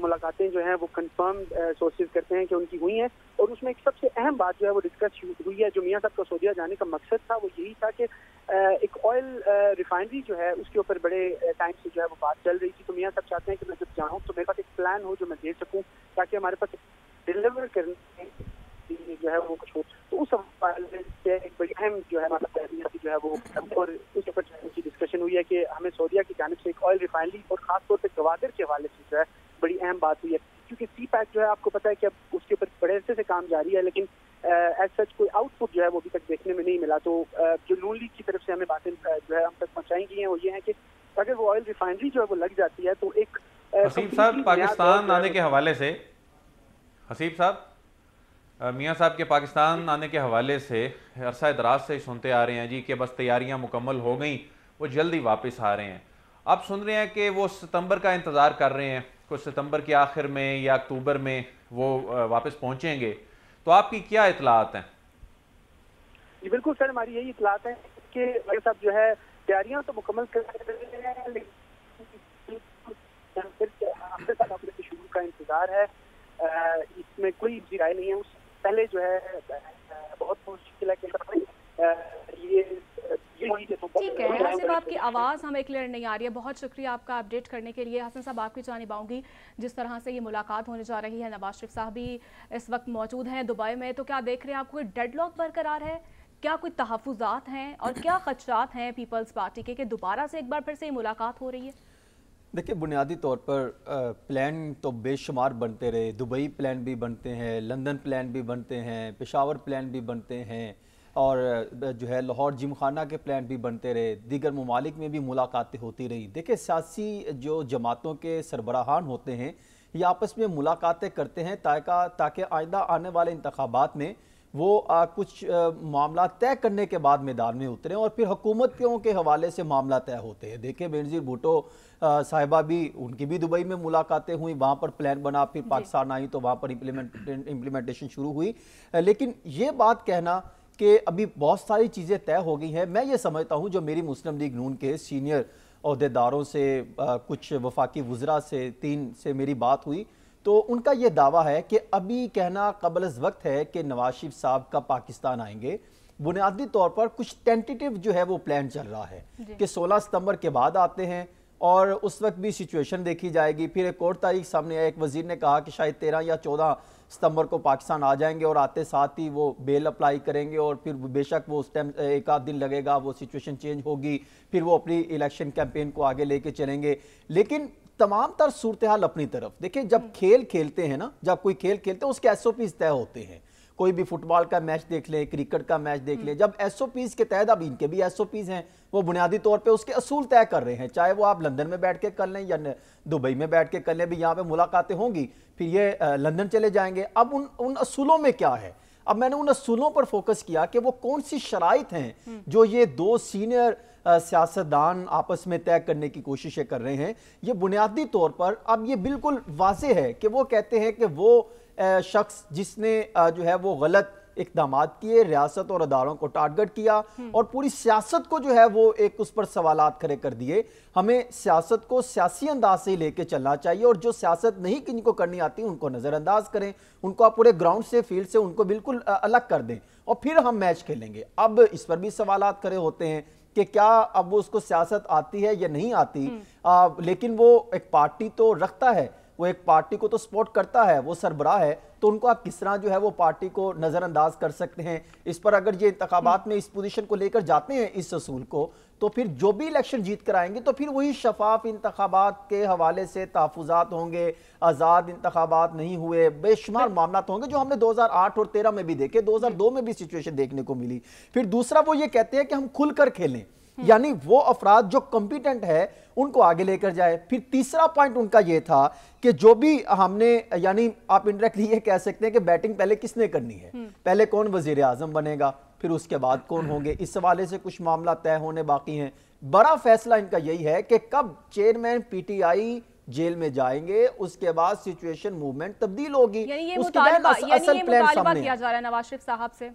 ملاقاتیں جو ہیں وہ کنفرم سورسز کرتے ہیں کہ ان کی ہوئی ہیں، اور اس میں ایک سب سے اہم بات جو ہے وہ ڈسکس ہوئی ہے، جو میاں صاحب کا سعودیہ جانے کا مقصد تھا وہ یہی تھا کہ ایک آئل ریفائنری جو ہے اس کے اوپر بڑے ٹائم سے جو ہے وہ بات چل رہی تھی، تو میاں صاحب چاہتے ہیں کہ میں جب جاؤں تو میرے پاس ایک پلان ہو جو میں دے سکوں تاکہ ہمارے پاس ڈیلیور کرنے جو ہے وہ کچھ ہو. تو اس حوالے سے ایک بڑی اہم جو ہے جو ہے وہ اور اس پر کی ڈسکشن ہوئی ہے کہ ہمیں سعودیہ کی جانب سے ایک آئل ریفائنری اور خاص طور پہ گوادر کے حوالے سے جو ہے بڑی اہم بات ہوئی ہے، کیونکہ سی پیک جو ہے آپ کو پتا ہے کہ اب اس کے اوپر بڑے عرصے سے کام جاری ہے، لیکن ایز سچ کوئی آؤٹ پٹ جو ہے وہ ابھی تک دیکھنے میں نہیں ملا. تو جو نون لیگ کی طرف سے ہمیں باتیں جو ہے ہم تک پہنچائی گئی ہیں وہ یہ ہے کہ اگر وہ آئل ریفائنری جو ہے وہ لگ جاتی ہے تو ایک حسیب صاحب پاکستان آنے کے حوالے سے، حسیب صاحب میاں صاحب کے پاکستان آنے کے حوالے سے عرصہ دراز سے سنتے آ رہے ہیں جی کہ بس تیاریاں مکمل ہو گئیں، وہ جلدی واپس آ رہے ہیں. اب سن رہے ہیں کہ وہ ستمبر کا انتظار کر رہے ہیں، کچھ ستمبر کے آخر میں یا اکتوبر میں وہ واپس پہنچیں گے. تو آپ کی کیا اطلاعات ہیں؟ جی بالکل سر، ہماری یہی اطلاعات ہیں کہ میاں صاحب جو ہے تیاریاں تو مکمل کر رہے ہیں، لیکن شروع کا انتظار ہے. اس میں کوئی بھی رائے نہیں ہے. اس پہلے جو ہے بہت مشکل ہے کہ ٹھیک ہے حسن، آپ کی آواز ہمیں کلیئر نہیں آ رہی ہے. بہت شکریہ آپ کا اپڈیٹ کرنے کے لیے. حسن صاحب آپ کی جانب آؤں گی، جس طرح سے یہ ملاقات ہونے جا رہی ہے، نواز شریف صاحب بھی اس وقت موجود ہیں دبئی میں، تو کیا دیکھ رہے ہیں آپ کوئی ڈیڈ لاک برقرار ہے؟ کیا کوئی تحفظات ہیں اور کیا خدشات ہیں پیپلز پارٹی کے کہ دوبارہ سے ایک بار پھر سے یہ ملاقات ہو رہی ہے؟ دیکھیں بنیادی طور پر پلان تو بے شمار بنتے رہے. دبئی پلان بھی بنتے ہیں، لندن پلان بھی بنتے ہیں، پشاور پلان بھی بنتے ہیں، اور جو ہے لاہور جم خانہ کے پلان بھی بنتے رہے. دیگر ممالک میں بھی ملاقاتیں ہوتی رہی. دیکھیں سیاسی جو جماعتوں کے سربراہان ہوتے ہیں یہ آپس میں ملاقاتیں کرتے ہیں تاکہ آئندہ آنے والے انتخابات میں وہ کچھ معاملات طے کرنے کے بعد میدان میں اتریں اور پھر حکومتوں کے حوالے سے معاملہ طے ہوتے ہیں. دیکھیں بینظیر بھٹو صاحبہ بھی، ان کی بھی دبئی میں ملاقاتیں ہوئیں، وہاں پر پلان بنا، پھر پاکستان آئی تو وہاں پر امپلیمنٹیشن شروع ہوئی. لیکن یہ بات کہنا کہ ابھی بہت ساری چیزیں طے ہو گئی ہیں، میں یہ سمجھتا ہوں جو میری مسلم لیگ نون کے سینئر عہدیداروں سے، کچھ وفاقی وزراء سے، 3 سے میری بات ہوئی تو ان کا یہ دعویٰ ہے کہ ابھی کہنا قبل از وقت ہے کہ نواز شریف صاحب کا پاکستان آئیں گے. بنیادی طور پر کچھ ٹینٹیٹیو جو ہے وہ پلان چل رہا ہے کہ 16 ستمبر کے بعد آتے ہیں اور اس وقت بھی سچویشن دیکھی جائے گی. پھر ایک اور تاریخ سامنے آیا، ایک وزیر نے کہا کہ شاید 13 یا 14 ستمبر کو پاکستان آ جائیں گے اور آتے ساتھ ہی وہ بیل اپلائی کریں گے، اور پھر بے شک وہ اس ٹائم ایک آدھ دن لگے گا، وہ سچویشن چینج ہوگی، پھر وہ اپنی الیکشن کیمپین کو آگے لے کے چلیں گے. لیکن تمام تر صورتحال اپنی طرف دیکھیں، جب کھیل کھیلتے ہیں نا، جب کوئی کھیل کھیلتے ہیں اس کے ایس او پیز طے ہوتے ہیں. کوئی بھی فٹ بال کا میچ دیکھ لیں، کرکٹ کا میچ دیکھ لیں، جب ایس او پیز کے تحت، اب ان کے بھی ایس او پیز ہیں، وہ بنیادی طور پہ اس کے اصول طے کر رہے ہیں، چاہے وہ آپ لندن میں بیٹھ کے کر لیں یا دبئی میں بیٹھ کے کر لیں. بھی یہاں پہ ملاقاتیں ہوں گی، پھر یہ لندن چلے جائیں گے. اب ان اصولوں میں کیا ہے؟ اب میں نے ان اصولوں پر فوکس کیا کہ وہ کون سی شرائط ہیں جو یہ 2 سینئر سیاستدان آپس میں طے کرنے کی کوششیں کر رہے ہیں. یہ بنیادی طور پر اب یہ بالکل واضح ہے کہ وہ کہتے ہیں کہ وہ شخص جس نے جو ہے وہ غلط اقدامات کیے، ریاست اور اداروں کو ٹارگٹ کیا اور پوری سیاست کو جو ہے وہ ایک اس پر سوالات کھڑے کر دیے. ہمیں سیاست کو سیاسی انداز سے لے کے چلنا چاہیے، اور جو سیاست نہیں کن کو کرنی آتی ان کو نظر انداز کریں، ان کو آپ پورے گراؤنڈ سے، فیلڈ سے ان کو بالکل الگ کر دیں اور پھر ہم میچ کھیلیں گے. اب اس پر بھی سوالات کھڑے ہوتے ہیں کہ کیا اب وہ اس کو سیاست آتی ہے یا نہیں آتی. لیکن وہ ایک پارٹی تو رکھتا ہے، وہ ایک پارٹی کو تو سپورٹ کرتا ہے، وہ سربراہ ہے، تو ان کو آپ کس طرح جو ہے وہ پارٹی کو نظر انداز کر سکتے ہیں؟ اس پر اگر یہ انتخابات میں اس پوزیشن کو لے کر جاتے ہیں، اس اصول کو، تو پھر جو بھی الیکشن جیت کر آئیں گے تو پھر وہی شفاف انتخابات کے حوالے سے تحفظات ہوں گے، آزاد انتخابات نہیں ہوئے، بے شمار معاملات ہوں گے جو ہم نے 2008 اور 13 میں بھی دیکھے، 2002 میں بھی سچویشن دیکھنے کو ملی. پھر دوسرا وہ یہ کہتے ہیں کہ ہم کھل کر کھیلیں، یعنی وہ افراد جو کمپیٹنٹ ہے ان کو آگے لے کر جائے. پھر تیسرا پوائنٹ ان کا یہ تھا کہ جو بھی ہم نے، یعنی آپ انڈائریکٹلی یہ کہہ سکتے ہیں کہ بیٹنگ پہلے کس نے کرنی ہے، پہلے کون وزیر اعظم بنے گا، پھر اس کے بعد کون ہوں گے. اس حوالے سے کچھ معاملہ طے ہونے باقی ہیں. بڑا فیصلہ ان کا یہی ہے کہ کب چیئرمین پی ٹی آئی جیل میں جائیں گے، اس کے بعد سچویشن موومنٹ تبدیل ہوگی. یعنی یہ مطالبہ کیا جا رہا ہے نواز شریف صاحب سے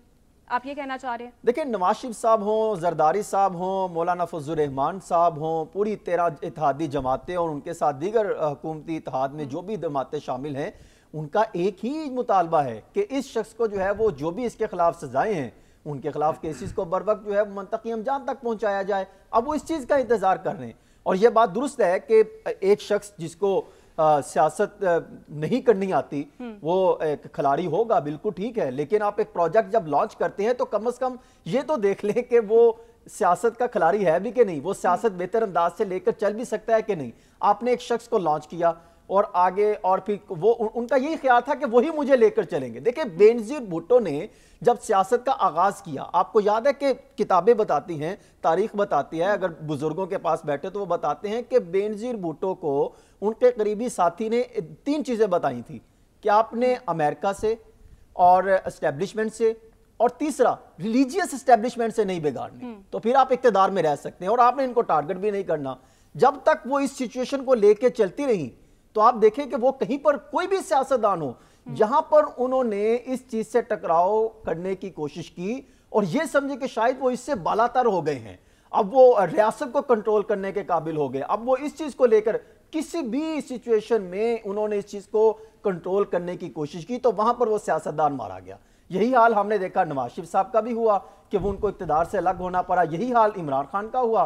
آپ یہ کہنا چاہ رہے ہیں؟ دیکھیں نواز شریف صاحب ہوں، زرداری صاحب ہوں، مولانا فضل الرحمان صاحب ہوں، پوری 13 اتحادی جماعتیں اور ان کے ساتھ دیگر حکومتی اتحاد میں جو بھی جماعتیں شامل ہیں، ان کا ایک ہی مطالبہ ہے کہ اس شخص کو جو ہے وہ جو بھی اس کے خلاف سزائیں ہیں ان کے خلاف کیسز کو بر وقت جو ہے منطقی انجام تک پہنچایا جائے۔ اب وہ اس چیز کا انتظار کر رہے ہیں، اور یہ بات درست ہے کہ ایک شخص جس کو سیاست نہیں کرنی آتی وہ ایک کھلاڑی ہوگا، بالکل ٹھیک ہے، لیکن آپ ایک پروجیکٹ جب لانچ کرتے ہیں تو کم از کم یہ تو دیکھ لیں کہ وہ سیاست کا کھلاڑی ہے بھی کہ نہیں، وہ سیاست بہتر انداز سے لے کر چل بھی سکتا ہے کہ نہیں۔ آپ نے ایک شخص کو لانچ کیا اور آگے اور پھر وہ ان کا یہی خیال تھا کہ وہی مجھے لے کر چلیں گے۔ دیکھیں بینظیر بھٹو نے جب سیاست کا آغاز کیا، آپ کو یاد ہے کہ کتابیں بتاتی ہیں، تاریخ بتاتی ہے، اگر بزرگوں کے پاس بیٹھے تو وہ بتاتے ہیں کہ بینظیر بھٹو کو ان کے قریبی ساتھی نے 3 چیزیں بتائی تھی کہ آپ نے امریکہ سے اور اسٹیبلشمنٹ سے اور تیسرا ریلیجیس اسٹیبلشمنٹ سے نہیں بگاڑنی، تو پھر آپ اقتدار میں رہ سکتے ہیں، اور آپ نے ان کو ٹارگٹ بھی نہیں کرنا۔ جب تک وہ اس سچویشن کو لے کے چلتی رہی تو آپ دیکھیں کہ وہ کہیں پر کوئی بھی سیاستدان ہو جہاں پر انہوں نے اس چیز سے ٹکراؤ کرنے کی کوشش کی اور یہ سمجھے کہ شاید وہ اس سے بالاتر ہو گئے ہیں، اب وہ ریاست کو کنٹرول کرنے کے قابل ہو گئے، اب وہ اس چیز کو لے کر کسی بھی سچویشن میں انہوں نے اس چیز کو کنٹرول کرنے کی کوشش کی تو وہاں پر وہ سیاستدان مارا گیا۔ یہی حال ہم نے دیکھا نواز شریف صاحب کا بھی ہوا کہ وہ ان کو اقتدار سے الگ ہونا پڑا، یہی حال عمران خان کا ہوا،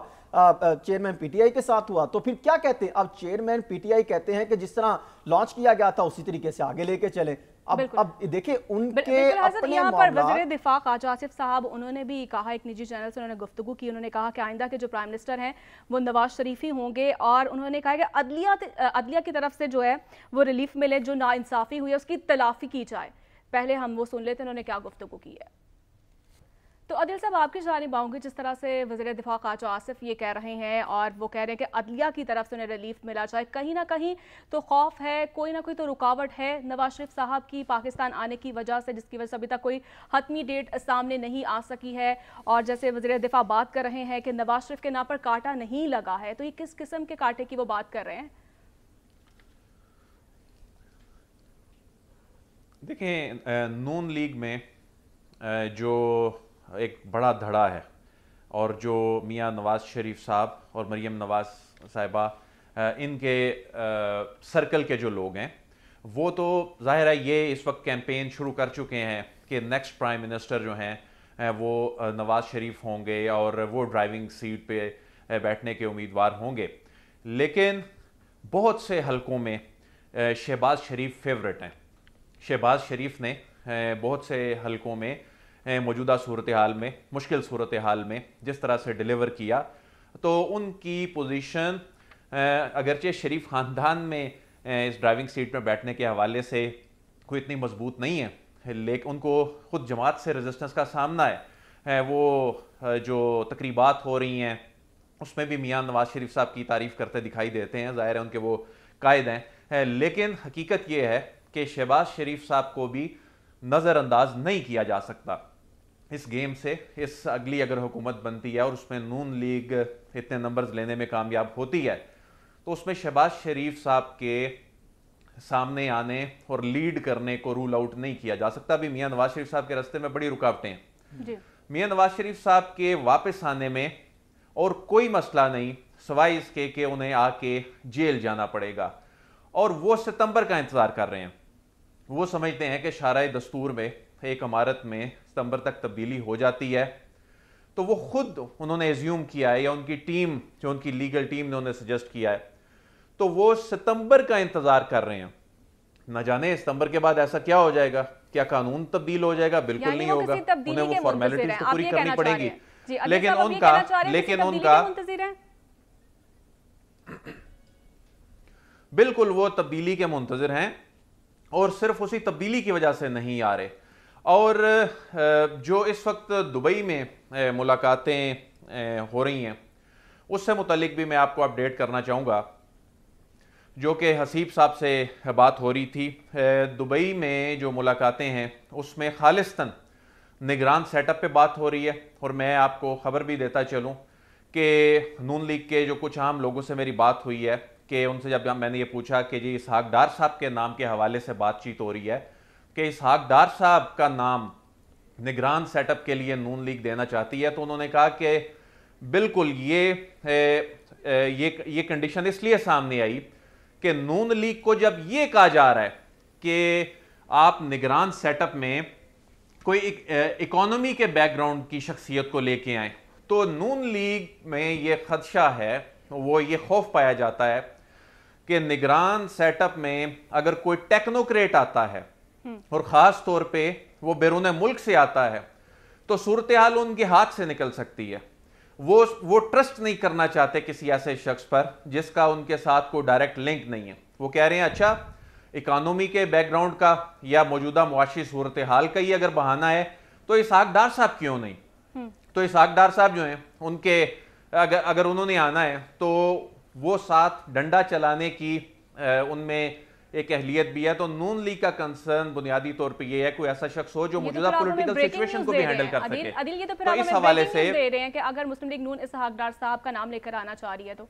چیئرمین پی ٹی آئی کے ساتھ ہوا۔ تو پھر کیا کہتے ہیں اب چیئرمین پی ٹی آئی کہتے ہیں کہ جس طرح لانچ کیا گیا تھا اسی طریقے سے آگے لے کے چلیں۔ اب دیکھیں ان کے اپنے یہاں پر وزیر دفاع خواجہ آصف صاحب انہوں نے بھی کہا، ایک نجی چینل سے انہوں نے گفتگو کی، انہوں نے کہا کہ آئندہ کے جو پرائم منسٹر ہیں وہ نواز شریف ہی ہوں گے، اور انہوں نے کہا کہ عدلیہ کی طرف سے جو ہے وہ ریلیف ملے، جو ناانصافی ہوئی ہے اس کی تلافی کی جائے۔ پہلے ہم وہ سن لیتے ہیں انہوں نے کیا گفتگو کی ہے۔ تو عادل صاحب آپ کی جانب آؤں گی، جس طرح سے وزیر دفاع خواجہ آصف یہ کہہ رہے ہیں اور وہ کہہ رہے ہیں کہ عدلیہ کی طرف سے انہیں ریلیف ملا جائے، کہیں نہ کہیں تو خوف ہے، کوئی نہ کوئی تو رکاوٹ ہے نواز شریف صاحب کی پاکستان آنے کی وجہ سے، جس کی وجہ سے ابھی تک کوئی حتمی ڈیٹ سامنے نہیں آ سکی ہے، اور جیسے وزیر دفاع بات کر رہے ہیں کہ نواز شریف کے نام پر کانٹا نہیں لگا ہے، تو یہ کس قسم کے کانٹے کی وہ بات کر رہے ہیں؟ دیکھیں نون لیگ میں جو ایک بڑا دھڑا ہے اور جو میاں نواز شریف صاحب اور مریم نواز صاحبہ ان کے سرکل کے جو لوگ ہیں وہ تو ظاہر ہے یہ اس وقت کیمپین شروع کر چکے ہیں کہ نیکسٹ پرائم منسٹر جو ہیں وہ نواز شریف ہوں گے اور وہ ڈرائیونگ سیٹ پہ بیٹھنے کے امیدوار ہوں گے، لیکن بہت سے حلقوں میں شہباز شریف فیورٹ ہیں۔ شہباز شریف نے بہت سے حلقوں میں موجودہ صورتحال میں، مشکل صورتحال میں جس طرح سے ڈیلیور کیا، تو ان کی پوزیشن اگرچہ شریف خاندان میں اس ڈرائیونگ سیٹ میں بیٹھنے کے حوالے سے کوئی اتنی مضبوط نہیں ہے، لیکن ان کو خود جماعت سے ریزسٹنس کا سامنا ہے۔ وہ جو تقریبات ہو رہی ہیں اس میں بھی میاں نواز شریف صاحب کی تعریف کرتے دکھائی دیتے ہیں، ظاہر ہے ان کے وہ قائد ہیں، لیکن حقیقت یہ ہے کہ شہباز شریف صاحب کو بھی نظر انداز نہیں کیا جا سکتا اس گیم سے۔ اس اگلی اگر حکومت بنتی ہے اور اس میں نون لیگ اتنے نمبرز لینے میں کامیاب ہوتی ہے تو اس میں شہباز شریف صاحب کے سامنے آنے اور لیڈ کرنے کو رول آؤٹ نہیں کیا جا سکتا۔ بھی میاں نواز شریف صاحب کے راستے میں بڑی رکاوٹیں ہیں۔ میاں نواز شریف صاحب کے واپس آنے میں اور کوئی مسئلہ نہیں سوائے اس کے کہ انہیں آ کے جیل جانا پڑے گا، اور وہ ستمبر کا انتظار کر رہے ہیں۔ وہ سمجھتے ہیں کہ شارع دستور میں ایک عمارت میں ستمبر تک تبدیلی ہو جاتی ہے، تو وہ خود انہوں نے ایزیوم کیا ہے یا ان کی ٹیم جو ان کی لیگل ٹیم نے انہیں سجسٹ کیا ہے، تو وہ ستمبر کا انتظار کر رہے ہیں۔ نہ جانے ستمبر کے بعد ایسا کیا ہو جائے گا، کیا قانون تبدیل ہو جائے گا؟ بالکل نہیں ہوگا، انہیں وہ فارمیلٹیز تو پوری کرنی پڑے گی، لیکن ان کا بالکل وہ تبدیلی کے منتظر ہیں، اور صرف اسی تبدیلی کی وجہ سے نہیں آ رہے۔ اور جو اس وقت دبئی میں ملاقاتیں ہو رہی ہیں اس سے متعلق بھی میں آپ کو اپڈیٹ کرنا چاہوں گا، جو کہ حسیب صاحب سے بات ہو رہی تھی۔ دبئی میں جو ملاقاتیں ہیں اس میں خالصتاً نگران سیٹ اپ پہ بات ہو رہی ہے، اور میں آپ کو خبر بھی دیتا چلوں کہ نون لیگ کے جو کچھ عام لوگوں سے میری بات ہوئی ہے کہ ان سے جب میں نے یہ پوچھا کہ جی اسحاق ڈار صاحب کے نام کے حوالے سے بات چیت ہو رہی ہے کہ اسحاق ڈار صاحب کا نام نگران سیٹ اپ کے لیے نون لیگ دینا چاہتی ہے، تو انہوں نے کہا کہ بالکل یہ کنڈیشن اس لیے سامنے آئی کہ نون لیگ کو جب یہ کہا جا رہا ہے کہ آپ نگران سیٹ اپ میں کوئی اکانومی کے بیک گراؤنڈ کی شخصیت کو لے کے آئیں، تو نون لیگ میں یہ خدشہ ہے، وہ یہ خوف پایا جاتا ہے کہ نگران سیٹ اپ میں اگر کوئی ٹیکنوکریٹ آتا ہے اور خاص طور پہ وہ بیرون ملک سے آتا ہے تو صورتحال ان کے ہاتھ سے نکل سکتی ہے. وہ ٹرسٹ نہیں کرنا چاہتے کسی ایسے شخص پر جس کا ان کے ساتھ کوئی ڈائریکٹ لنک نہیں ہے. وہ کہہ رہے ہیں اچھا اکانومی کے بیک گراؤنڈ کا یا موجودہ معاشی صورتحال کا ہی اگر بہانہ ہے تو اسحاق ڈار صاحب کیوں نہیں؟ تو اسحاق ڈار صاحب جو ہیں ان کے اگر انہوں نے آنا ہے تو وہ ساتھ ڈنڈا چلانے کی ان میں ایک اہلیت بھی ہے. تو نون لیگ کا کنسرن بنیادی طور پہ یہ ہے کوئی ایسا شخص ہو جو موجودہ پولیٹیکل سچویشن کو بھی ہینڈل کر سکے. عدیل یہ تو پھر آپ ہمیں بریکنگ نیوز دے رہے ہیں کہ اگر مسلم لیگ نون اسحاق ڈار صاحب کا نام لے کر آنا چاہ رہی ہے تو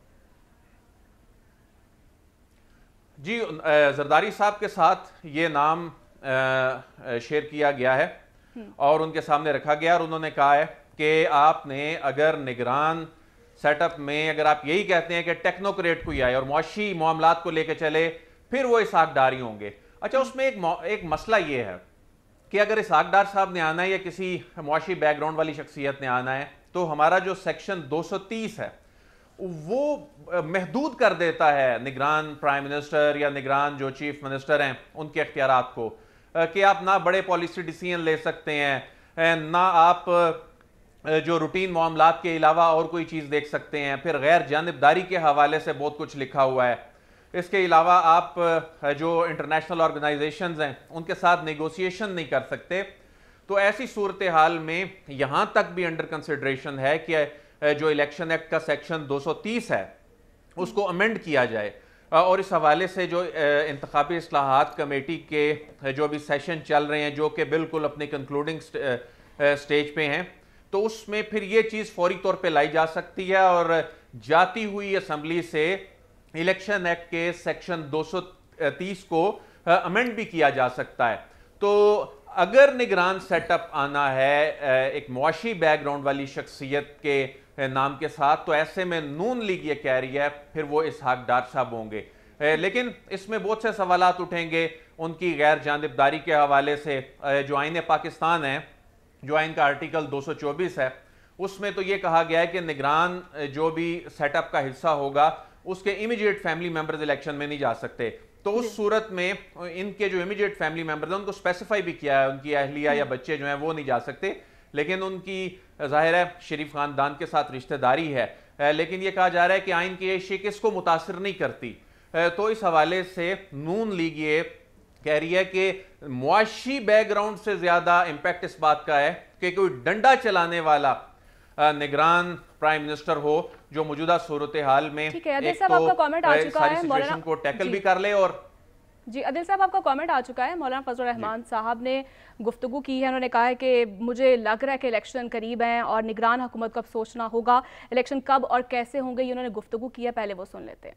جی زرداری صاحب کے ساتھ یہ نام شیئر کیا گیا ہے اور ان کے سامنے رکھا گیا اور انہوں نے کہا ہے کہ آپ نے اگر نگران سیٹ اپ میں اگر آپ یہی کہتے ہیں کہ ٹیکنوکریٹ کوئی آئے اور معاشی معاملات کو لے کے چلے پھر وہ اسحاق ڈاری ہوں گے. اچھا اس میں ایک مسئلہ یہ ہے کہ اگر اسحاق ڈار صاحب نے آنا ہے یا کسی معاشی بیک گراؤنڈ والی شخصیت نے آنا ہے تو ہمارا جو سیکشن 230 ہے وہ محدود کر دیتا ہے نگران پرائم منسٹر یا نگران جو چیف منسٹر ہیں ان کے اختیارات کو کہ آپ نہ بڑے پالیسی ڈیسیژن لے سکتے ہیں نہ آپ جو روٹین معاملات کے علاوہ اور کوئی چیز دیکھ سکتے ہیں. پھر غیر جانبداری کے حوالے سے بہت کچھ لکھا ہوا ہے. اس کے علاوہ آپ جو انٹرنیشنل آرگنائزیشنز ہیں ان کے ساتھ نیگوسیشن نہیں کر سکتے. تو ایسی صورتحال میں یہاں تک بھی انڈر کنسیڈریشن ہے کہ جو الیکشن ایکٹ کا سیکشن 230 ہے اس کو امینڈ کیا جائے اور اس حوالے سے جو انتخابی اصلاحات کمیٹی کے جو بھی سیشن چل رہے ہیں جو کہ بالکل اپنی کنکلوڈنگ سٹیج پہ ہیں تو اس میں پھر یہ چیز فوری طور پہ لائی جا سکتی ہے اور جاتی ہوئی اسمبلی سے الیکشن ایکٹ کے سیکشن 230 کو امینڈ بھی کیا جا سکتا ہے. تو اگر نگران سیٹ اپ آنا ہے ایک معاشی بیک گراؤنڈ والی شخصیت کے نام کے ساتھ تو ایسے میں نون لیگ یہ کہہ رہی ہے پھر وہ اسحاق ڈار صاحب ہوں گے. لیکن اس میں بہت سے سوالات اٹھیں گے ان کی غیر جانبداری کے حوالے سے. جو آئین پاکستان ہے جو آئین کا آرٹیکل 224 ہے اس میں تو یہ کہا گیا ہے کہ نگران جو بھی سیٹ اپ کا حصہ ہوگا اس کے امیجیٹ فیملی ممبرز الیکشن میں نہیں جا سکتے. تو اس صورت میں ان کے جو امیجیٹ فیملی ممبرز ہیں ان کو اسپیسیفائی بھی کیا ہے ان کی اہلیہ یا بچے جو ہیں وہ نہیں جا سکتے لیکن ان کی ظاہر ہے شریف خاندان کے ساتھ رشتہ داری ہے. لیکن یہ کہا جا رہا ہے کہ آئین کی یہ شک اس کو متاثر نہیں کرتی. تو اس حوالے سے نون لیگ یہ کہہ رہی ہے کہ معاشی بیک گراؤنڈ سے زیادہ امپیکٹ اس بات کا ہے کہ کوئی ڈنڈا چلانے والا نگران پرائم منسٹر ہو جو موجودہ صورتحال میں ایک تو ساری سچویشن کو ٹیکل بھی کر لے. اور جی عادل صاحب آپ کا کامنٹ آ چکا ہے. مولانا فضل الرحمان صاحب نے گفتگو کی ہے. انہوں نے کہا ہے کہ مجھے لگ رہا ہے کہ الیکشن قریب ہیں اور نگران حکومت کو اب سوچنا ہوگا الیکشن کب اور کیسے ہوں گے. یہ انہوں نے گفتگو کی ہے, پہلے وہ سن لیتے ہیں.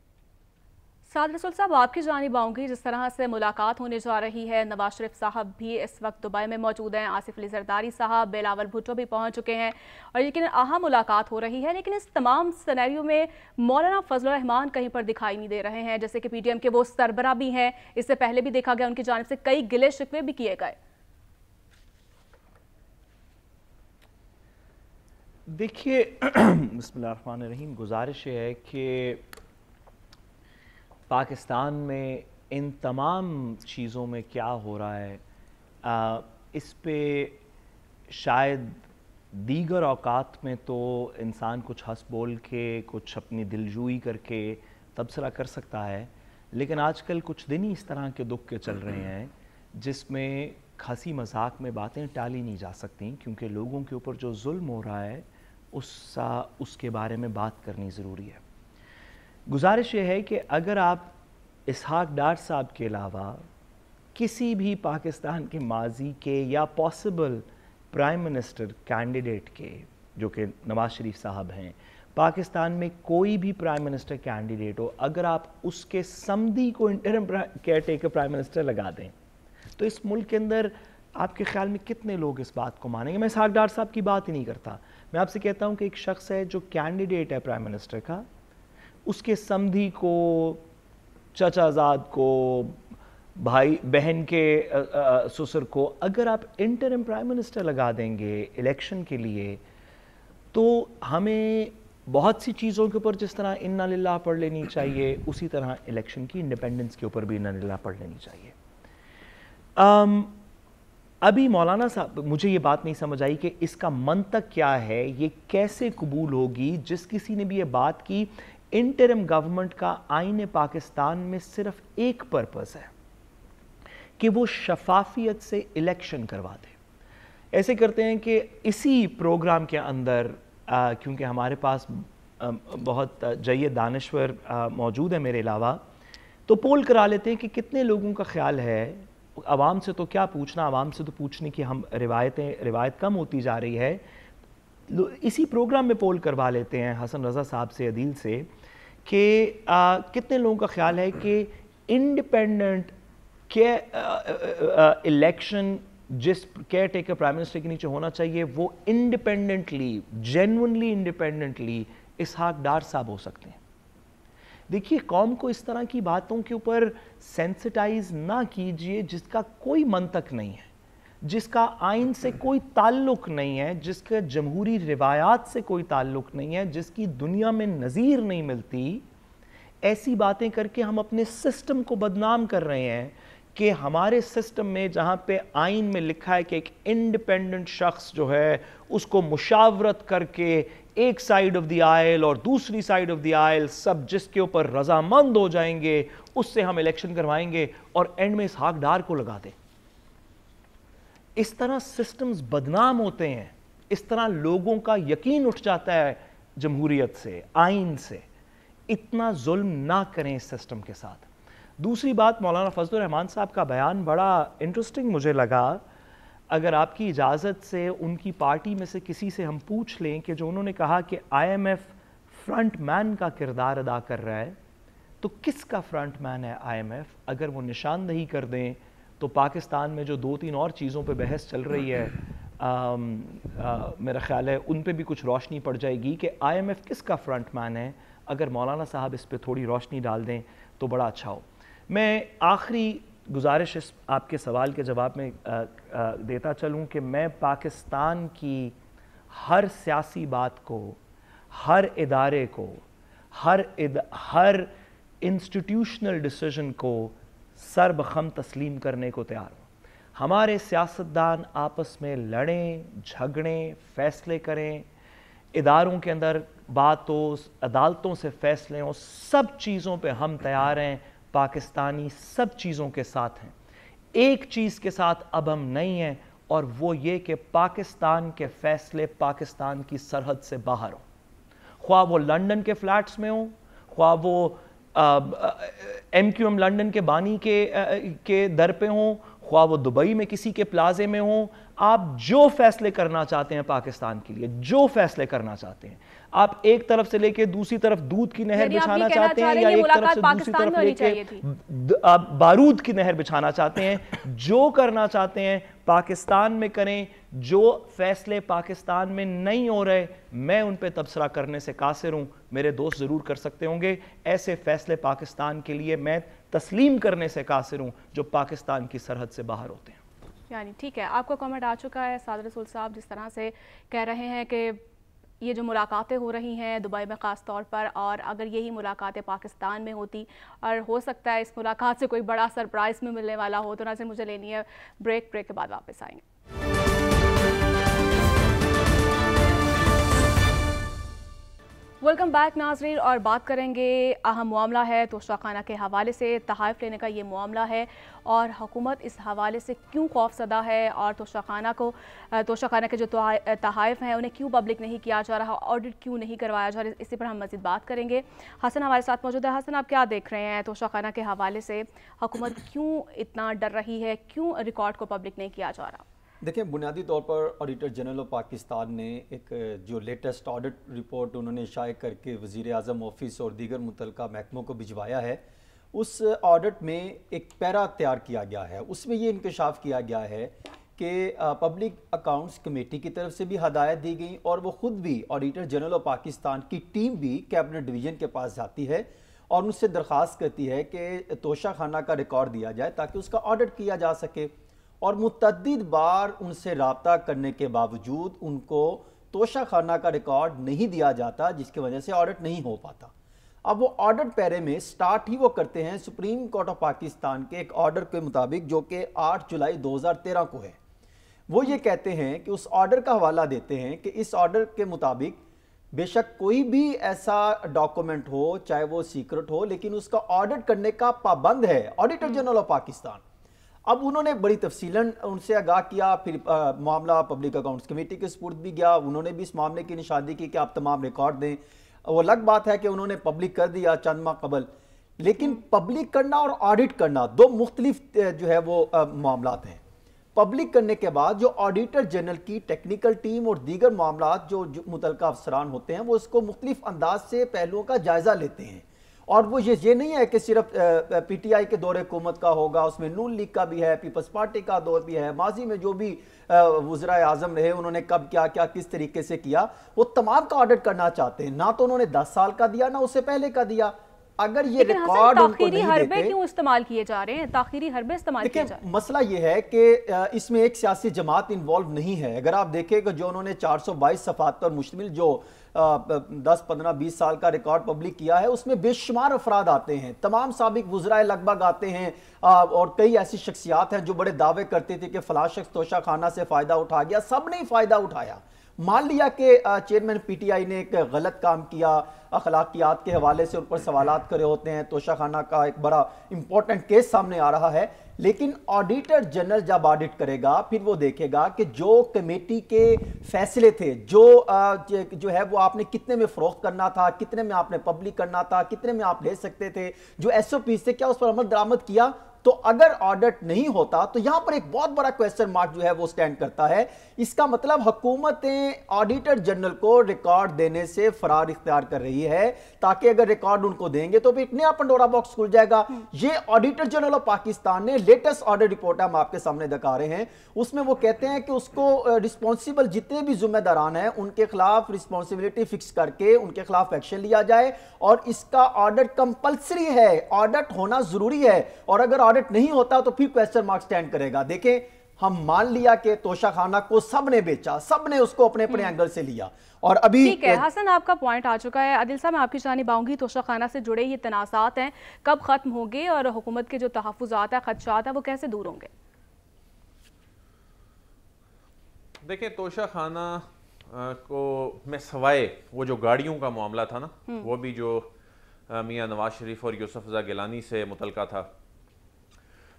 سعد رسول صاحب آپ کی جانب آؤں گی. جس طرح سے ملاقات ہونے جا رہی ہے نواز شریف صاحب بھی اس وقت دبئی میں موجود ہیں, آصف علی زرداری صاحب, بلاول بھٹو بھی پہنچ چکے ہیں اور یقیناً اہم ملاقات ہو رہی ہے. لیکن اس تمام سینیریو میں مولانا فضل الرحمان کہیں پر دکھائی نہیں دے رہے ہیں. جیسے کہ پی ٹی ایم کے وہ سربراہ بھی ہیں, اس سے پہلے بھی دیکھا گیا ان کی جانب سے کئی گلے شکوے بھی کیے گئے. دیکھیے بسم اللہ الرحمن الرحیم, گزارش یہ ہے کہ پاکستان میں ان تمام چیزوں میں کیا ہو رہا ہے اس پہ شاید دیگر اوقات میں تو انسان کچھ ہنس بول کے کچھ اپنی دلجوئی کر کے تبصرہ کر سکتا ہے, لیکن آج کل کچھ دن ہی اس طرح کے دکھ کے چل رہے ہیں جس میں ہنسی مذاق میں باتیں ٹالی نہیں جا سکتی, کیونکہ لوگوں کے اوپر جو ظلم ہو رہا ہے اس کے بارے میں بات کرنی ضروری ہے. گزارش یہ ہے کہ اگر آپ اسحاق ڈار صاحب کے علاوہ کسی بھی پاکستان کے ماضی کے یا پاسبل پرائم منسٹر کینڈیڈیٹ کے, جو کہ نواز شریف صاحب ہیں, پاکستان میں کوئی بھی پرائم منسٹر کینڈیڈیٹ ہو, اگر آپ اس کے سمدی کو interim care taker prime minister لگا دیں تو اس ملک کے اندر آپ کے خیال میں کتنے لوگ اس بات کو مانیں گے؟ میں اسحاق ڈار صاحب کی بات ہی نہیں کرتا، میں آپ سے کہتا ہوں کہ ایک شخص ہے جو کینڈیڈیٹ ہے پرائم منسٹر کا، اس کے سمدھی کو، چچا زاد کو، بھائی بہن کے سسر کو اگر آپ انٹرم پرائم منسٹر لگا دیں گے الیکشن کے لیے، تو ہمیں بہت سی چیزوں کے اوپر جس طرح انا للہ پڑھ لینی چاہیے، اسی طرح الیکشن کی انڈیپینڈنس کے اوپر بھی انا للہ پڑھ لینی چاہیے۔ ابھی مولانا صاحب مجھے یہ بات نہیں سمجھ آئی کہ اس کا منطق کیا ہے، یہ کیسے قبول ہوگی؟ جس کسی نے بھی یہ بات کی، انٹرم گورنمنٹ کا آئین پاکستان میں صرف ایک پرپس ہے کہ وہ شفافیت سے الیکشن کروا دے۔ ایسے کرتے ہیں کہ اسی پروگرام کے اندر کیونکہ ہمارے پاس بہت جید دانشور موجود ہے میرے علاوہ، تو پول کرا لیتے ہیں کہ کتنے لوگوں کا خیال ہے، عوام سے تو کیا پوچھنا، عوام سے تو پوچھنے کی ہم روایت کم ہوتی جا رہی ہے، اسی پروگرام میں پول کروا لیتے ہیں حسن رضا صاحب سے، عدیل سے، کہ کتنے لوگوں کا خیال ہے کہ انڈیپینڈنٹ الیکشن جس کیئر ٹیکر پرائم منسٹر کے نیچے ہونا چاہیے وہ independently, genuinely independently Ishaq Dar صاحب ہو سکتے ہیں۔ دیکھیے قوم کو اس طرح کی باتوں کے اوپر سینسٹائز نہ کیجئے جس کا کوئی منطق نہیں ہے، جس کا آئین سے کوئی تعلق نہیں ہے، جس کا جمہوری روایات سے کوئی تعلق نہیں ہے، جس کی دنیا میں نظیر نہیں ملتی۔ ایسی باتیں کر کے ہم اپنے سسٹم کو بدنام کر رہے ہیں کہ ہمارے سسٹم میں جہاں پہ آئین میں لکھا ہے کہ ایک انڈیپینڈنٹ شخص جو ہے اس کو مشاورت کر کے ایک سائیڈ آف دی آئل اور دوسری سائیڈ آف دی آئل سب جس کے اوپر رضامند ہو جائیں گے اس سے ہم الیکشن کروائیں گے اور اینڈ میں اسحاق ڈار کو لگا دیں۔ اس طرح سسٹمز بدنام ہوتے ہیں، اس طرح لوگوں کا یقین اٹھ جاتا ہے جمہوریت سے، آئین سے۔ اتنا ظلم نہ کریں اس سسٹم کے ساتھ۔ دوسری بات، مولانا فضل الرحمان صاحب کا بیان بڑا انٹرسٹنگ مجھے لگا۔ اگر آپ کی اجازت سے ان کی پارٹی میں سے کسی سے ہم پوچھ لیں کہ جو انہوں نے کہا کہ آئی ایم ایف فرنٹ مین کا کردار ادا کر رہا ہے، تو کس کا فرنٹ مین ہے آئی ایم ایف؟ اگر وہ نشاندہی کر دیں تو پاکستان میں جو 2-3 اور چیزوں پہ بحث چل رہی ہے میرا خیال ہے ان پہ بھی کچھ روشنی پڑ جائے گی کہ آئی ایم ایف کس کا فرنٹ مین ہے۔ اگر مولانا صاحب اس پہ تھوڑی روشنی ڈال دیں تو بڑا اچھا ہو۔ میں آخری گزارش اس آپ کے سوال کے جواب میں دیتا چلوں کہ میں پاکستان کی ہر سیاسی بات کو، ہر ادارے کو، ہر انسٹیٹیوشنل ڈیسیژن کو سر بخم تسلیم کرنے کو تیار ہوں۔ ہمارے سیاستدان آپس میں لڑیں، جھگڑیں، فیصلے کریں، اداروں کے اندر بات ہو، عدالتوں سے فیصلے ہوں، سب چیزوں پہ ہم تیار ہیں۔ پاکستانی سب چیزوں کے ساتھ ہیں، ایک چیز کے ساتھ اب ہم نہیں ہیں، اور وہ یہ کہ پاکستان کے فیصلے پاکستان کی سرحد سے باہر ہوں، خواہ وہ لنڈن کے فلیٹس میں ہوں، خواہ وہ ایم کیو ایم لنڈن کے بانی کے در پہ ہوں، خواہ وہ دبئی میں کسی کے پلازے میں ہوں۔ آپ جو فیصلے کرنا چاہتے ہیں پاکستان کے لیے، جو فیصلے کرنا چاہتے ہیں، آپ ایک طرف سے لے کے دوسری طرف دودھ کی نہر بچھانا چاہتے ہیں یا ایک طرف سے دوسری طرف لے کے بارود کی نہر بچھانا چاہتے ہیں، جو کرنا چاہتے ہیں پاکستان میں کریں۔ جو فیصلے پاکستان میں نہیں ہو رہے میں ان پہ تبصرہ کرنے سے قاصر ہوں، میرے دوست ضرور کر سکتے ہوں گے۔ ایسے فیصلے پاکستان کے لیے میں تسلیم کرنے سے قاصر ہوں جو پاکستان کی سرحد سے باہر ہوتے ہیں۔ یعنی ٹھیک ہے، آپ کو کامنٹ آ چکا ہے۔ سعد رسول صاحب جس طرح سے کہہ رہے ہیں کہ یہ جو ملاقاتیں ہو رہی ہیں دبئی میں خاص طور پر، اور اگر یہی ملاقاتیں پاکستان میں ہوتی اور ہو سکتا ہے اس ملاقات سے کوئی بڑا سرپرائز میں ملنے والا ہو، تو ناظرین مجھے لینی ہے بریک کے بعد واپس آئیں گے۔ ویلکم بیک ناظرین، اور بات کریں گے اہم معاملہ ہے توشہ خانہ کے حوالے سے۔ تحائف لینے کا یہ معاملہ ہے اور حکومت اس حوالے سے کیوں خوف زدہ ہے، اور توشہ خانہ کے جو تحائف ہیں انہیں کیوں پبلک نہیں کیا جا رہا، آڈٹ کیوں نہیں کروایا جا رہا، اسی پر ہم مزید بات کریں گے۔ حسن ہمارے ساتھ موجود ہے۔ حسن، آپ کیا دیکھ رہے ہیں توشہ خانہ کے حوالے سے؟ حکومت کیوں اتنا ڈر رہی ہے، کیوں ریکارڈ کو پبلک نہیں کیا جا رہا؟ دیکھیں، بنیادی طور پر آڈیٹر جنرل آف پاکستان نے ایک جو لیٹسٹ آڈٹ رپورٹ انہوں نے شائع کر کے وزیر اعظم آفس اور دیگر متعلقہ محکموں کو بھجوایا ہے، اس آڈٹ میں ایک پیرا تیار کیا گیا ہے۔ اس میں یہ انکشاف کیا گیا ہے کہ پبلک اکاؤنٹس کمیٹی کی طرف سے بھی ہدایت دی گئی اور وہ خود بھی آڈیٹر جنرل آف پاکستان کی ٹیم بھی کیبنٹ ڈویژن کے پاس جاتی ہے اور ان سے درخواست کرتی ہے کہ توشہ خانہ کا ریکارڈ دیا جائے تاکہ اس کا آڈٹ کیا جا سکے، اور متعدد بار ان سے رابطہ کرنے کے باوجود ان کو توشہ خانہ کا ریکارڈ نہیں دیا جاتا، جس کی وجہ سے آڈٹ نہیں ہو پاتا۔ اب وہ آڈٹ پیرے میں سٹارٹ ہی وہ کرتے ہیں سپریم کورٹ آف پاکستان کے ایک آرڈر کے مطابق جو کہ 8 جولائی 2013 کو ہے۔ وہ یہ کہتے ہیں کہ اس آرڈر کا حوالہ دیتے ہیں کہ اس آرڈر کے مطابق بے شک کوئی بھی ایسا ڈاکومنٹ ہو چاہے وہ سیکرٹ ہو لیکن اس کا آڈٹ کرنے کا پابند ہے آڈیٹر جنرل آف پاکستان۔ اب انہوں نے بڑی تفصیلاً ان سے آگاہ کیا، پھر معاملہ پبلک اکاؤنٹس کمیٹی کے سپرد بھی گیا، انہوں نے بھی اس معاملے کی نشاندہی کی کہ آپ تمام ریکارڈ دیں۔ وہ الگ بات ہے کہ انہوں نے پبلک کر دیا چند ماہ قبل، لیکن پبلک کرنا اور آڈٹ کرنا دو مختلف جو ہے وہ معاملات ہیں۔ پبلک کرنے کے بعد جو آڈیٹر جنرل کی ٹیکنیکل ٹیم اور دیگر معاملات جو متعلقہ افسران ہوتے ہیں وہ اس کو مختلف انداز سے پہلوؤں کا جائزہ لیتے ہیں، اور وہ یہ نہیں ہے کہ صرف پی ٹی آئی کے دور حکومت کا ہوگا، اس میں نون لیگ کا بھی ہے، پیپلز پارٹی کا دور بھی ہے، ماضی میں جو بھی وزرائے اعظم رہے انہوں نے کب کیا کیا کس طریقے سے کیا، وہ تمام کا آڈٹ کرنا چاہتے ہیں۔ نہ تو انہوں نے 10 سال کا دیا نہ اس سے پہلے کا دیا۔ اگر یہ ریکارڈ ان کو نہیں دیتے، حربے کیوں استعمال کیے جا رہے ہیں؟ تاخیری حربے استعمال کیے جا رہے ہیں۔ مسئلہ یہ ہے کہ اس میں ایک سیاسی جماعت انوالو نہیں ہے۔ اگر آپ دیکھیں کہ جو انہوں نے 422 صفحات پر مشتمل جو 10 15 20 سال کا ریکارڈ پبلک کیا ہے اس میں بے شمار افراد آتے ہیں، تمام سابق وزرائے لگ بھگ آتے ہیں، اور کئی ایسی شخصیات ہیں جو بڑے دعوے کرتے تھے کہ فلاں شخص توشہ خانہ سے فائدہ اٹھا گیا، سب نے فائدہ اٹھایا۔ مان لیا کہ چیئرمین پی ٹی آئی نے ایک غلط کام کیا، اخلاقیات کے حوالے سے ان پر سوالات کرے ہوتے ہیں، توشہ خانہ کا ایک بڑا امپورٹنٹ کیس سامنے آ رہا ہے، لیکن آڈیٹر جنرل جب آڈٹ کرے گا پھر وہ دیکھے گا کہ جو کمیٹی کے فیصلے تھے، جو ہے وہ آپ نے کتنے میں فروخت کرنا تھا، کتنے میں آپ نے پبلک کرنا تھا، کتنے میں آپ لے سکتے تھے، جو ایس او پیز تھے کیا اس پر عمل درآمد کیا۔ تو اگر آڈٹ نہیں ہوتا تو یہاں پر ایک بہت بڑا کویسچن مارک جو ہے وہ سٹینڈ کرتا ہے۔ اس کا مطلب حکومتیں آڈیٹر جنرل کو ریکارڈ دینے سے فرار اختیار کر رہی ہے، تاکہ اگر ریکارڈ ان کو دیں گے تو پھر ایک نیا پنڈورا باکس کھل جائے گا۔ یہ آڈیٹر جنرل آف پاکستان نے لیٹسٹ آڈٹ رپورٹ ہم آپ کے سامنے دکھا رہے ہیں، اس میں وہ کہتے ہیں کہ اس کو رسپانسیبل جتنے بھی ذمہ داران ہیں ان کے خلاف رسپانسیبلٹی فکس کر کے ان کے خلاف ایکشن لیا جائے، اور اس کا آڈٹ کمپلسری ہے، آڈٹ ہونا ضروری ہے، اور اگر آڈٹ نہیں ہوتا تو پھر کویسچن مارک سٹینڈ کرے گا۔ دیکھیں ہم مان لیا کہ توشہ خانہ کو سب نے بیچا، سب نے اس کو اپنے اینگل سے لیا، اور ابھی ٹھیک ہے حسن آپ کا پوائنٹ آ چکا ہے۔ عادل صاحب میں آپ کی جانب آؤں گی، توشہ خانہ سے جڑے یہ تنازعات ہیں کب ختم ہوں گے اور حکومت کے جو تحفظات ہیں خدشات ہیں وہ کیسے دور ہوں گے؟ دیکھیں توشہ خانہ کو میں سوائے وہ جو گاڑیوں کا معاملہ تھا نا، وہ بھی جو میاں نواز شریف اور یوسف رضا گیلانی سے متعلقہ تھا،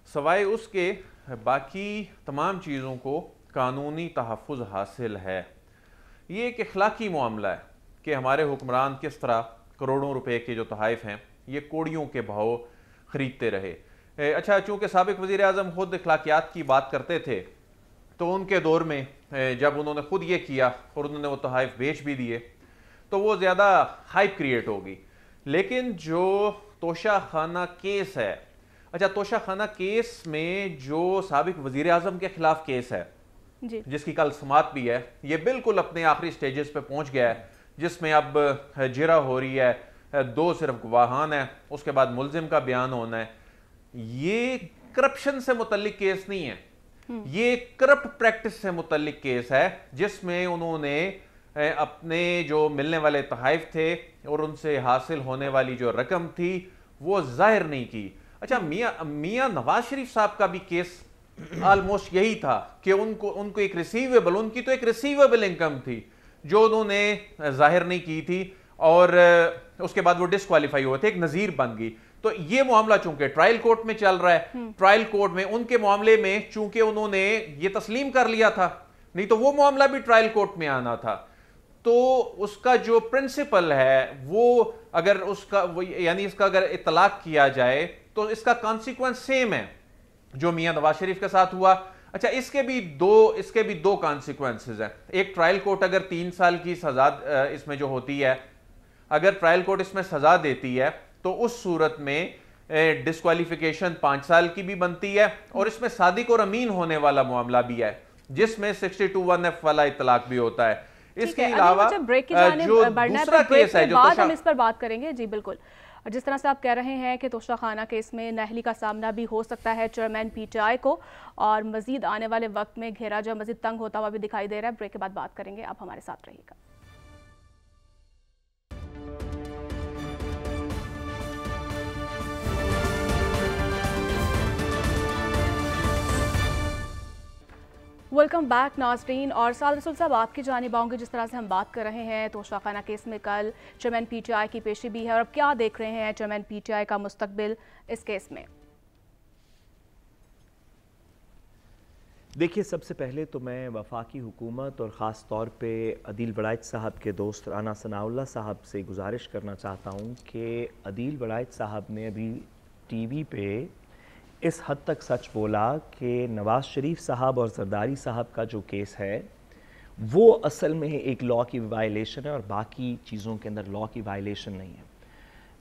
سوائے اس کے باقی تمام چیزوں کو قانونی تحفظ حاصل ہے۔ یہ ایک اخلاقی معاملہ ہے کہ ہمارے حکمران کس طرح کروڑوں روپے کے جو تحائف ہیں یہ کوڑیوں کے بھاؤ خریدتے رہے۔ اچھا، چونکہ سابق وزیر اعظم خود اخلاقیات کی بات کرتے تھے تو ان کے دور میں جب انہوں نے خود یہ کیا اور انہوں نے وہ تحائف بیچ بھی دیے تو وہ زیادہ ہائپ کریٹ ہوگی۔ لیکن جو توشہ خانہ کیس ہے، اچھا توشہ خانہ کیس میں جو سابق وزیر اعظم کے خلاف کیس ہے جس کی کل سماعت بھی ہے، یہ بالکل اپنے آخری سٹیجز پہ پہنچ گیا ہے، جس میں اب جرا ہو رہی ہے، 2 صرف گواہان ہیں، اس کے بعد ملزم کا بیان ہونا ہے۔ یہ کرپشن سے متعلق کیس نہیں ہے، یہ کرپٹ پریکٹس سے متعلق کیس ہے، جس میں انہوں نے اپنے جو ملنے والے تحائف تھے اور ان سے حاصل ہونے والی جو رقم تھی وہ ظاہر نہیں کی۔ اچھا، میاں نواز شریف صاحب کا بھی کیس آلموسٹ یہی تھا کہ ان کو ایک ریسیویبل، ان کی تو ایک ریسیویبل انکم تھی جو انہوں نے ظاہر نہیں کی تھی، اور اس کے بعد وہ ڈسکوالیفائی ہوئے تھے، ایک نظیر بن گئی۔ تو یہ معاملہ چونکہ ٹرائل کورٹ میں چل رہا ہے، ٹرائل کورٹ میں ان کے معاملے میں چونکہ انہوں نے یہ تسلیم کر لیا تھا، نہیں تو وہ معاملہ بھی ٹرائل کورٹ میں آنا تھا، تو اس کا جو پرنسپل ہے وہ اگر اس کا یعنی اس کا اگر اطلاق کیا جائے تو اس کا کانسیکوینس سیم ہے جو میاں نواز شریف کے ساتھ ہوا۔ اچھا، اس کے بھی دو کانسیکوینسز ہیں۔ ایک، ٹرائل کورٹ اگر 3 سال کی سزا اس میں جو ہوتی ہے، اگر ٹرائل کورٹ اس میں سزا دیتی ہے تو اس صورت میں ڈسکوالیفیکیشن 5 سال کی بھی بنتی ہے، اور اس میں صادق اور امین ہونے والا معاملہ بھی ہے۔ جس میں 62(1)(f) والا اطلاق بھی ہوتا ہے. اس کے علاوہ علاوہ بریک کی جانب جو بڑھنا دوسرا ہے، کیس ہے جو بعد ہم اس پر بات کریں گے. جی بالکل. اور جس طرح سے آپ کہہ رہے ہیں کہ توشہ خانہ کیس میں نااہلی کا سامنا بھی ہو سکتا ہے چیئرمین پی ٹی آئی کو، اور مزید آنے والے وقت میں گھیرا جو مزید تنگ ہوتا ہوا بھی دکھائی دے رہا ہے. بریک کے بعد بات کریں گے، آپ ہمارے ساتھ رہیے گا. ویلکم بیک ناظرین. اور سعد رسول صاحب آپ کی جانب آؤں گے. جس طرح سے ہم بات کر رہے ہیں توشہ خانہ کیس میں کل چیئرمین پی ٹی آئی کی پیشی بھی ہے، اور اب کیا دیکھ رہے ہیں چیئرمین پی ٹی آئی کا مستقبل اس کیس میں؟ دیکھیے، سب سے پہلے تو میں وفاقی حکومت اور خاص طور پہ عدیل وڑائچ صاحب کے دوست رانا ثناء اللہ صاحب سے گزارش کرنا چاہتا ہوں کہ عدیل وڑائچ صاحب نے ابھی ٹی وی پہ اس حد تک سچ بولا کہ نواز شریف صاحب اور زرداری صاحب کا جو کیس ہے وہ اصل میں ایک لاء کی وائلیشن ہے اور باقی چیزوں کے اندر لاء کی وائلیشن نہیں ہے.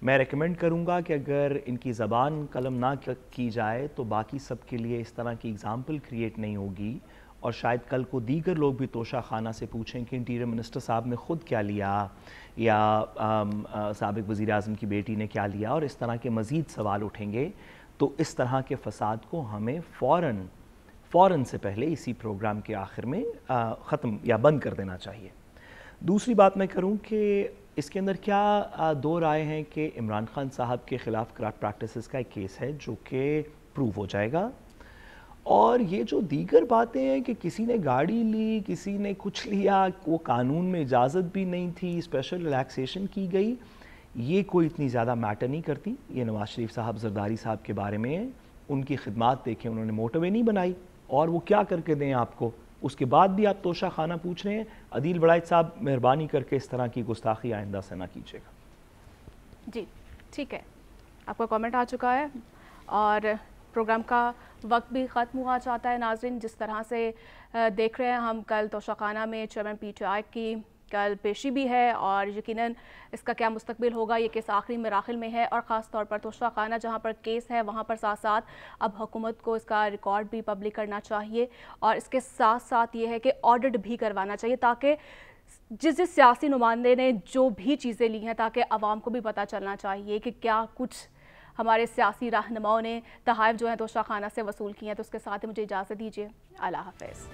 میں ریکمینڈ کروں گا کہ اگر ان کی زبان قلم نہ کی جائے تو باقی سب کے لیے اس طرح کی اگزامپل کریٹ نہیں ہوگی، اور شاید کل کو دیگر لوگ بھی توشہ خانہ سے پوچھیں کہ انٹیریئر منسٹر صاحب نے خود کیا لیا یا سابق وزیر اعظم کی بیٹی نے کیا لیا، اور اس طرح کے مزید سوال اٹھیں گے. تو اس طرح کے فساد کو ہمیں فوراً سے پہلے اسی پروگرام کے آخر میں ختم یا بند کر دینا چاہیے. دوسری بات میں کروں کہ اس کے اندر کیا دو رائے ہیں کہ عمران خان صاحب کے خلاف کرپٹ پریکٹسز کا ایک کیس ہے جو کہ پروو ہو جائے گا، اور یہ جو دیگر باتیں ہیں کہ کسی نے گاڑی لی، کسی نے کچھ لیا، وہ قانون میں اجازت بھی نہیں تھی، اسپیشل ریلیکسیشن کی گئی، یہ کوئی اتنی زیادہ میٹر نہیں کرتی. یہ نواز شریف صاحب زرداری صاحب کے بارے میں ان کی خدمات دیکھیں، انہوں نے موٹر وے نہیں بنائی اور وہ کیا کر کے دیں آپ کو، اس کے بعد بھی آپ توشہ خانہ پوچھ رہے ہیں. عدیل وڑائچ صاحب مہربانی کر کے اس طرح کی گستاخی آئندہ سے نہ کیجیے گا. جی ٹھیک ہے، آپ کا کامنٹ آ چکا ہے اور پروگرام کا وقت بھی ختم ہوا چاہتا ہے. ناظرین، جس طرح سے دیکھ رہے ہیں ہم، کل توشہ خانہ میں چیئرمین پی ٹی آئی کی کل پیشی بھی ہے، اور یقیناً اس کا کیا مستقبل ہوگا، یہ کیس آخری مراحل میں ہے، اور خاص طور پر توشہ خانہ جہاں پر کیس ہے وہاں پر ساتھ ساتھ اب حکومت کو اس کا ریکارڈ بھی پبلک کرنا چاہیے، اور اس کے ساتھ ساتھ یہ ہے کہ آڈٹ بھی کروانا چاہیے تاکہ جس سیاسی نمائندے نے جو بھی چیزیں لی ہیں تاکہ عوام کو بھی پتہ چلنا چاہیے کہ کیا کچھ ہمارے سیاسی رہنماؤں نے تحائف جو ہیں توشہ خانہ سے وصول کی ہیں. تو اس کے ساتھ مجھے اجازت دیجیے. اللہ حافظ.